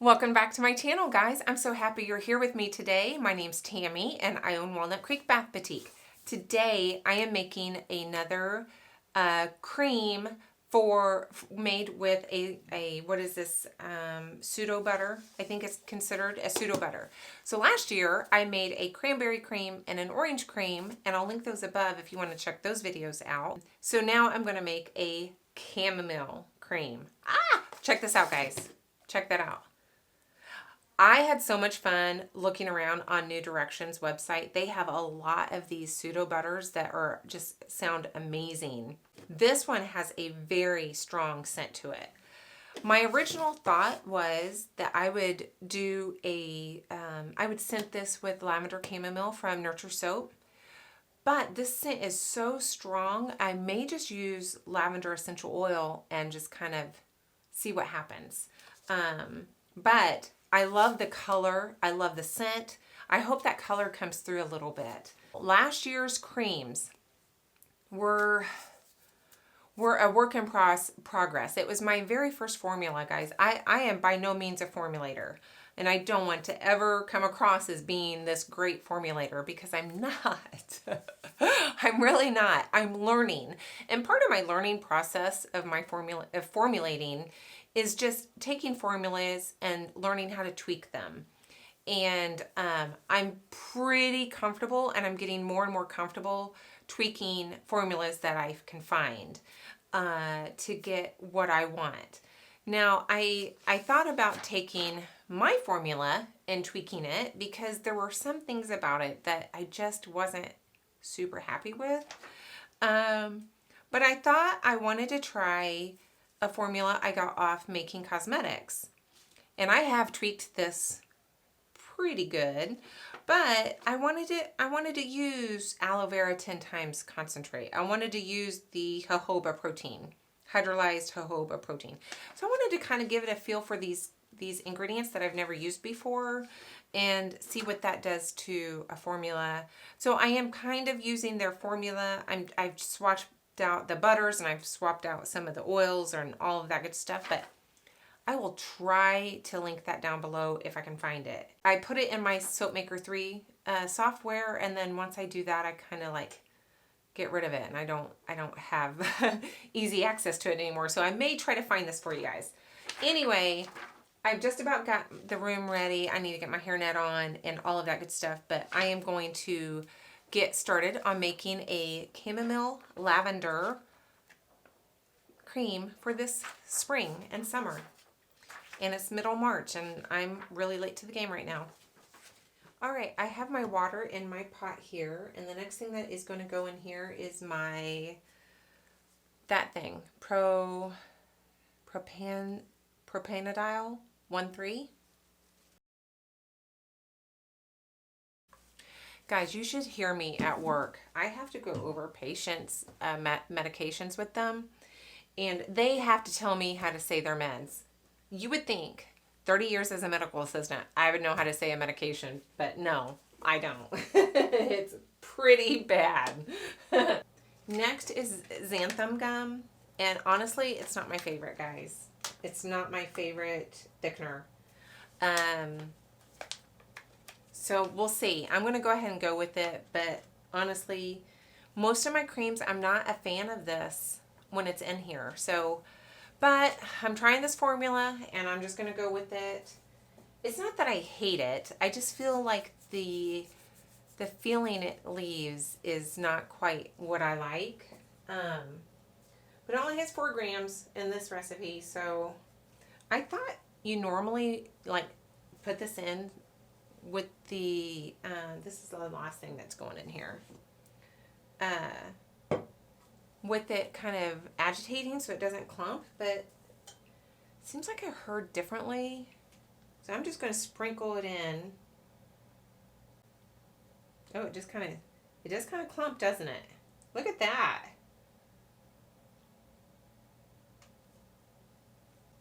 Welcome back to my channel, guys. I'm so happy you're here with me today. My name's Tammy and I own Walnut Creek Bath Boutique. Today I am making another cream made with a what is this, pseudo butter. I think it's considered a pseudo butter. So last year I made a cranberry cream and an orange cream, and I'll link those above if you want to check those videos out. So now I'm going to make a chamomile cream. Check this out, guys. Check that out. I had so much fun looking around on New Directions website. They have a lot of these pseudo butters that are just sound amazing. This one has a very strong scent to it. My original thought was that I would do I would scent this with lavender chamomile from Nurture Soap. But this scent is so strong, I may just use lavender essential oil and just kind of see what happens. But I love the color. I love the scent. I hope that color comes through a little bit. Last year's creams were a work in progress. It was my very first formula, guys. I am by no means a formulator, and I don't want to ever come across as being this great formulator because I'm not. I'm really not. I'm learning. And part of my learning process of my formulating is just taking formulas and learning how to tweak them. And I'm pretty comfortable, and I'm getting more and more comfortable tweaking formulas that I can find to get what I want. Now, I thought about taking my formula and tweaking it because there were some things about it that I just wasn't super happy with. But I thought I wanted to try a formula I got off Making Cosmetics. And I have tweaked this pretty good, but I wanted to use aloe vera 10 times concentrate. I wanted to use the jojoba protein, hydrolyzed jojoba protein. So I wanted to kind of give it a feel for these ingredients that I've never used before and see what that does to a formula. So I am kind of using their formula. I've swatched out the butters and I've swapped out some of the oils and all of that good stuff, but I will try to link that down below if I can find it. I put it in my Soapmaker 3 software, and then once I do that, I kind of like get rid of it, and I don't have easy access to it anymore. So I may try to find this for you guys. Anyway, I've just about got the room ready. I need to get my hairnet on and all of that good stuff, but I am going to get started on making a chamomile lavender cream for this spring and summer. And it's middle March, and I'm really late to the game right now. All right, I have my water in my pot here, and the next thing that is going to go in here is propanediol 1,3. Guys, you should hear me at work. I have to go over patients' medications with them, and they have to tell me how to say their meds. You would think 30 years as a medical assistant, I would know how to say a medication, but no, I don't. It's pretty bad. Next is xanthan gum, and honestly, it's not my favorite, guys. It's not my favorite thickener. So we'll see. I'm going to go ahead and go with it, but honestly, most of my creams, I'm not a fan of this when it's in here. So, but I'm trying this formula, and I'm just going to go with it. It's not that I hate it. I just feel like the feeling it leaves is not quite what I like. But it only has 4 grams in this recipe, so I thought you normally like put this in with the, this is the last thing that's going in here, with it kind of agitating so it doesn't clump, but it seems like I heard differently. So I'm just going to sprinkle it in. Oh, it does kind of clump, doesn't it? Look at that.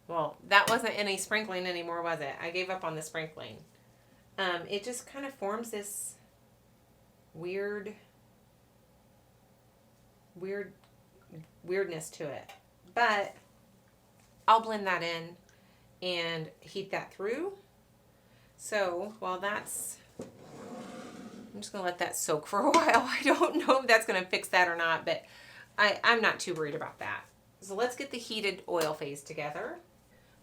Well, that wasn't any sprinkling anymore, was it? I gave up on the sprinkling. It just kind of forms this weirdness to it. But I'll blend that in and heat that through. So while that's, I'm just gonna let that soak for a while. I don't know if that's gonna fix that or not, but I'm not too worried about that. So let's get the heated oil phase together.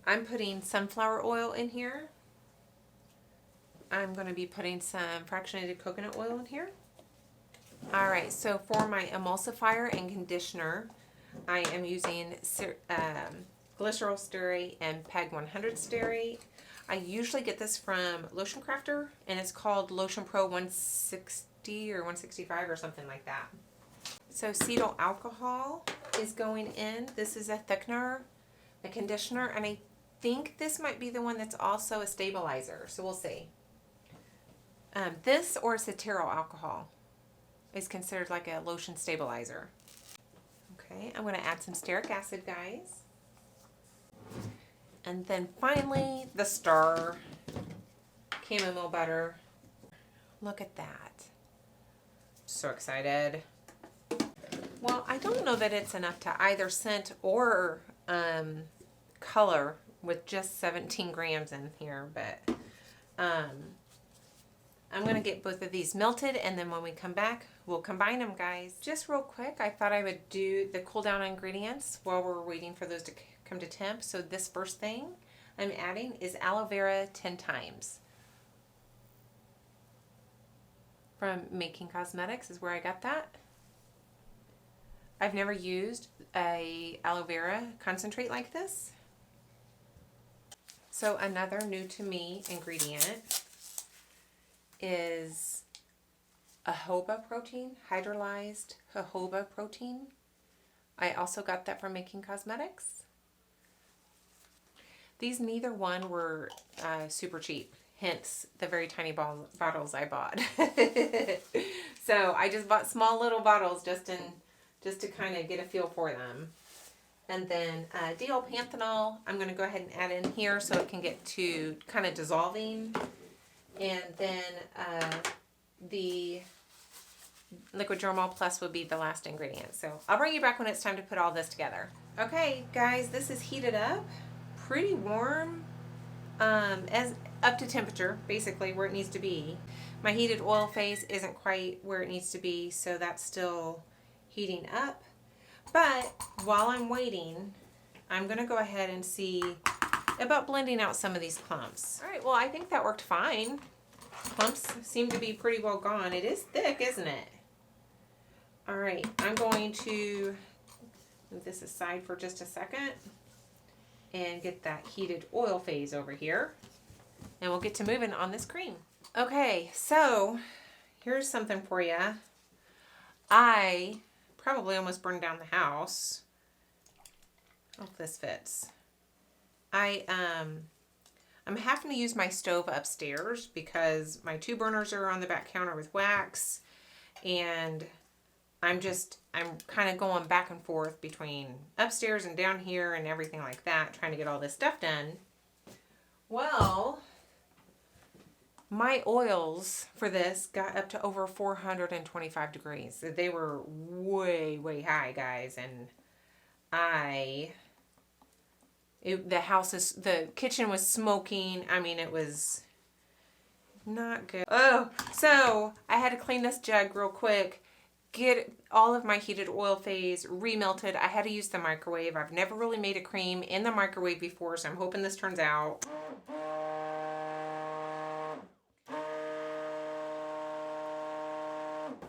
I'm putting sunflower oil in here. I'm gonna be putting some fractionated coconut oil in here. All right, so for my emulsifier and conditioner, I am using glycerol stearate and PEG 100 stearate. I usually get this from Lotion Crafter, and it's called Lotion Pro 160 or 165 or something like that. So cetyl alcohol is going in. This is a thickener, a conditioner, and I think this might be the one that's also a stabilizer, so we'll see. This or cetyl alcohol is considered like a lotion stabilizer. Okay, I'm going to add some stearic acid, guys. And then finally, the star, chamomile butter. Look at that. So excited. Well, I don't know that it's enough to either scent or color with just 17 grams in here, but I'm going to get both of these melted, and then when we come back, we'll combine them, guys. Just real quick, I thought I would do the cool down ingredients while we're waiting for those to come to temp. So this first thing I'm adding is aloe vera 10 times. From Making Cosmetics is where I got that. I've never used a aloe vera concentrate like this. So another new to me ingredient is jojoba protein, hydrolyzed jojoba protein. I also got that from Making Cosmetics. These neither one were super cheap, hence the very tiny bottles I bought. So I just bought small little bottles just to kind of get a feel for them. And then D-L-panthenol, I'm going to go ahead and add in here so it can get to kind of dissolving. And then the liquid germol plus would be the last ingredient. So I'll bring you back when it's time to put all this together. Okay, guys, this is heated up, pretty warm, as up to temperature, basically where it needs to be. My heated oil phase isn't quite where it needs to be, so that's still heating up. But while I'm waiting, I'm going to go ahead and see about blending out some of these clumps. All right, well, I think that worked fine. Clumps seem to be pretty well gone. It is thick, isn't it? All right, I'm going to move this aside for just a second and get that heated oil phase over here. And we'll get to moving on this cream. Okay, so here's something for you. I probably almost burned down the house. I hope this fits. I'm having to use my stove upstairs because my 2 burners are on the back counter with wax, and I'm kind of going back and forth between upstairs and down here and everything like that, trying to get all this stuff done. Well, my oils for this got up to over 425 degrees. They were way, way high, guys, and the kitchen was smoking. I mean, it was not good. Oh, so I had to clean this jug real quick, get all of my heated oil phase remelted. I had to use the microwave. I've never really made a cream in the microwave before, so I'm hoping this turns out.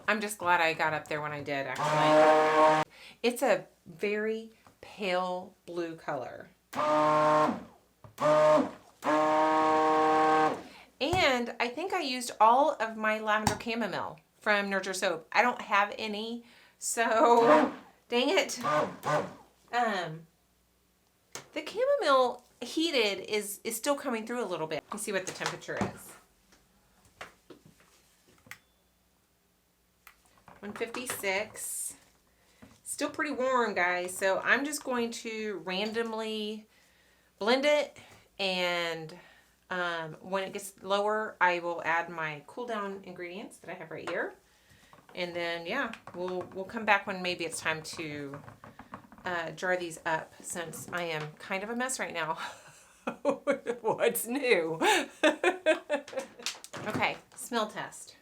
I'm just glad I got up there when I did, actually. It's a very pale blue color. And I think I used all of my lavender chamomile from Nurture Soap. I don't have any, so dang it. The chamomile heated is still coming through a little bit. Let's see what the temperature is. 156. Still pretty warm, guys, so I'm just going to randomly blend it, and when it gets lower, I will add my cool down ingredients that I have right here, and then yeah, we'll come back when maybe it's time to jar these up, since I am kind of a mess right now. What's new? Okay, smell test.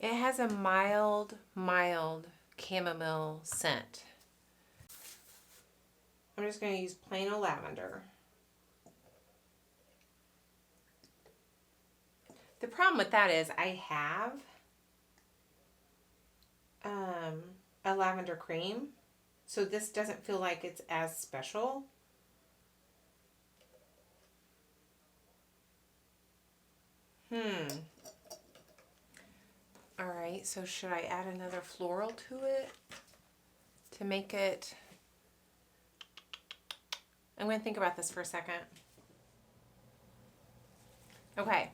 It has a mild chamomile scent. I'm just going to use plain old lavender. The problem with that is I have a lavender cream, so this doesn't feel like it's as special. All right, so should I add another floral to it to make it... I'm going to think about this for a second. Okay.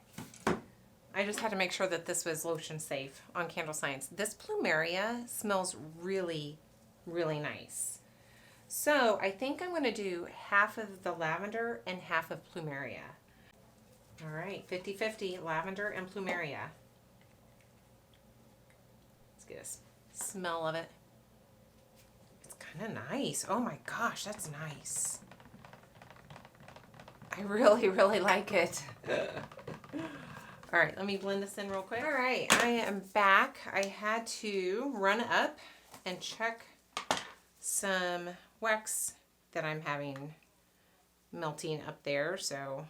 I just had to make sure that this was lotion safe on Candle Science. This plumeria smells really, really nice. So I think I'm going to do half of the lavender and half of plumeria. All right, 50-50 lavender and plumeria. Let's get a smell of it. It's kind of nice. Oh my gosh, that's nice. I really, really like it. All right, let me blend this in real quick. All right, I am back. I had to run up and check some wax that I'm having melting up there. So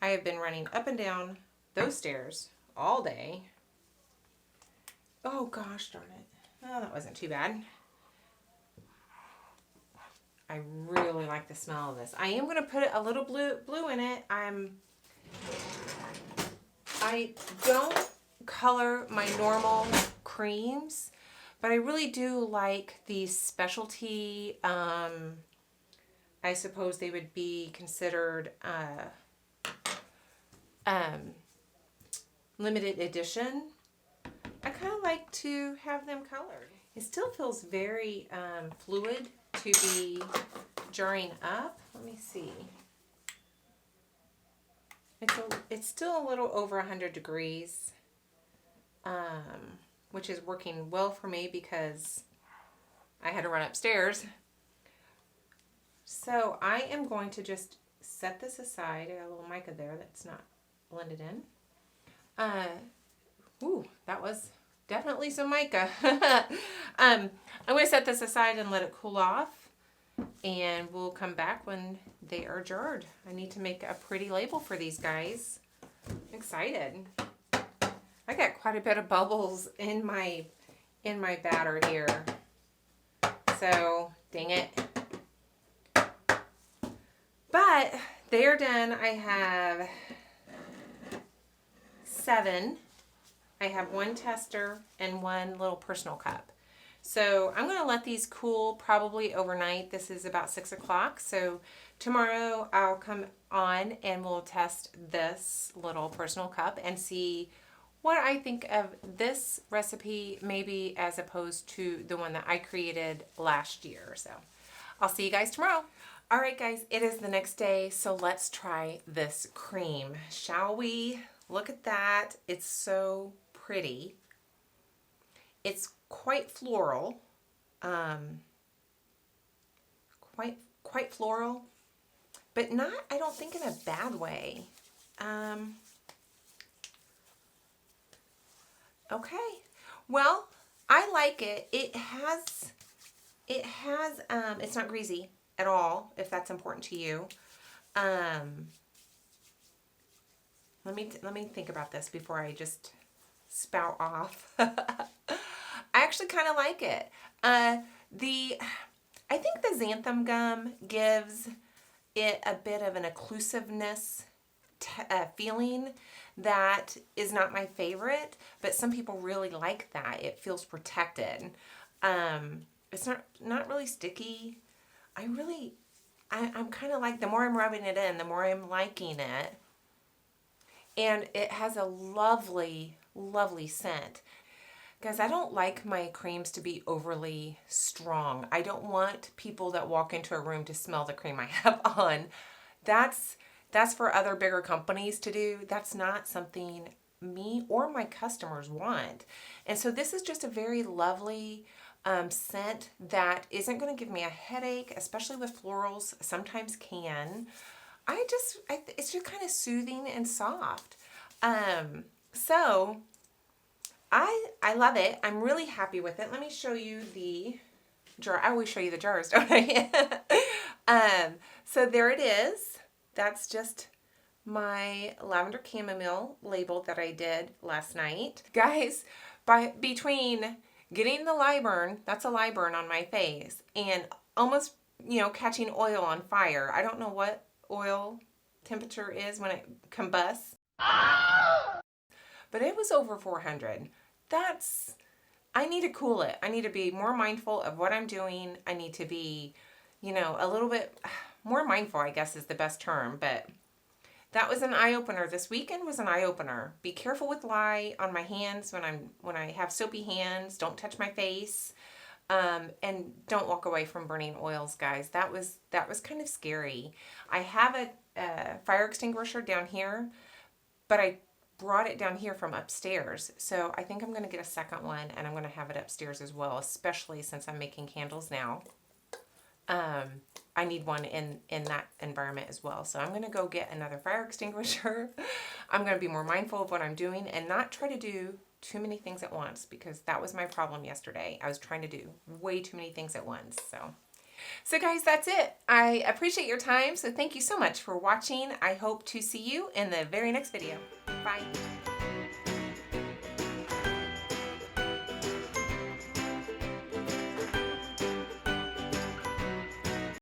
I have been running up and down those stairs all day. Oh gosh darn it. Well, that wasn't too bad. I really like the smell of this. I am going to put a little blue in it. I don't color my normal creams, but I really do like these specialty, I suppose they would be considered limited edition. I kind of like to have them colored. It still feels very fluid to be jarring up. Let me see. It's still a little over 100 degrees, which is working well for me because I had to run upstairs. So I am going to just set this aside. I got a little mica there that's not blended in. Ooh, that was definitely some mica. I'm going to set this aside and let it cool off, and we'll come back when they are jarred. I need to make a pretty label for these guys. I'm excited. I got quite a bit of bubbles in my batter here. So, dang it. But they are done. I have 7. I have 1 tester and 1 little personal cup. So I'm going to let these cool probably overnight. This is about 6 o'clock. So tomorrow I'll come on and we'll test this little personal cup and see what I think of this recipe, maybe as opposed to the one that I created last year. So I'll see you guys tomorrow. All right, guys, it is the next day. So let's try this cream, shall we? Look at that. It's so pretty. It's quite floral, quite floral, but not, I don't think, in a bad way. Okay, well, I like it. It's not greasy at all, if that's important to you. Let me think about this before I just spout off. I actually kind of like it. I think the xanthan gum gives it a bit of an occlusiveness feeling that is not my favorite, but some people really like that. It feels protected. It's not really sticky. I'm kind of like, the more I'm rubbing it in, the more I'm liking it. And it has a lovely, lovely scent. Guys, I don't like my creams to be overly strong. I don't want people that walk into a room to smell the cream I have on. That's for other bigger companies to do. That's not something me or my customers want. And so this is just a very lovely, scent that isn't going to give me a headache, especially with florals, sometimes can. It's just kind of soothing and soft. So I love it. I'm really happy with it. Let me show you the jar. I always show you the jars, don't I? So there it is. That's just my lavender chamomile label that I did last night. Guys, between getting the Liburn, that's a Liburn on my face, and almost, catching oil on fire. I don't know what oil temperature is when it combusts, but it was over 400. I need to cool it. I need to be more mindful of what I'm doing. I need to be, a little bit more mindful, I guess is the best term, but that was an eye-opener. This weekend was an eye-opener. Be careful with lye on my hands when I have soapy hands. Don't touch my face. And don't walk away from burning oils, guys. That was kind of scary. I have a fire extinguisher down here, but I brought it down here from upstairs. So I think I'm going to get a second one, and I'm going to have it upstairs as well, especially since I'm making candles now. I need one in that environment as well. So I'm going to go get another fire extinguisher. I'm going to be more mindful of what I'm doing and not try to do too many things at once, because that was my problem yesterday. I was trying to do way too many things at once. So guys, that's it. I appreciate your time. So thank you so much for watching. I hope to see you in the very next video. Bye.